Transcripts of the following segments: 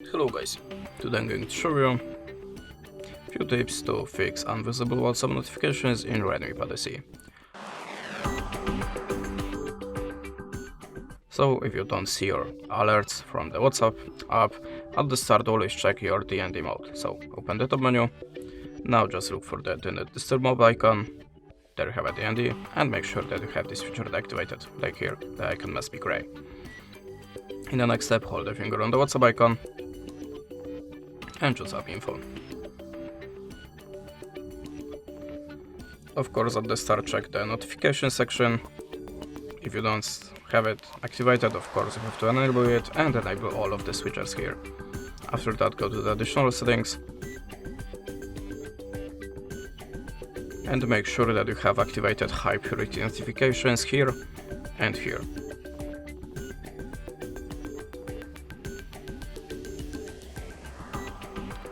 Hello guys, today I'm going to show you few tips to fix invisible WhatsApp notifications in Redmi Pad SE. So if you don't see your alerts from the WhatsApp app, at the start always check your DND mode. So open the top menu, now just look for the Do Not Disturb mode icon, there you have a DND, and make sure that you have this feature activated, like here, the icon must be grey. In the next step, hold the finger on the WhatsApp icon and choose App Info. Of course, at the start check the notification section. If you don't have it activated, of course you have to enable it and enable all of the switches here. After that, go to the additional settings and make sure that you have activated high purity notifications here and here.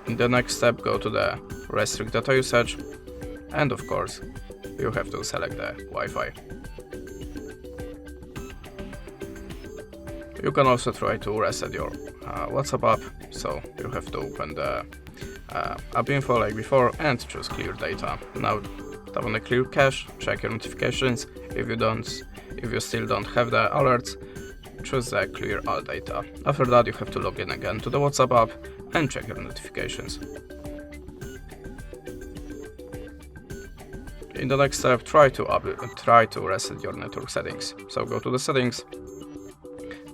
In the next step, go to the restrict data usage, and of course you have to select the Wi-Fi. You can also try to reset your WhatsApp app, so you have to open the app info like before and choose clear data. Now tap on the clear cache, check your notifications. If you still don't have the alerts, choose the clear all data. After that, you have to log in again to the WhatsApp app and check your notifications. In the next step, try to reset your network settings. So go to the settings,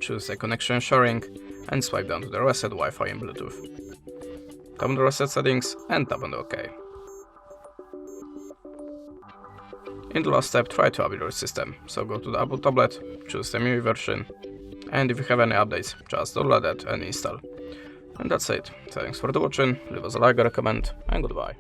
choose the connection sharing, and swipe down to the reset Wi-Fi and Bluetooth. Tap on the reset settings and tap on the OK. In the last step, try to update your system. So go to the Apple tablet, choose the MIUI version, and if you have any updates, just download it and install. And that's it. Thanks for watching, leave us a like or a comment, and goodbye.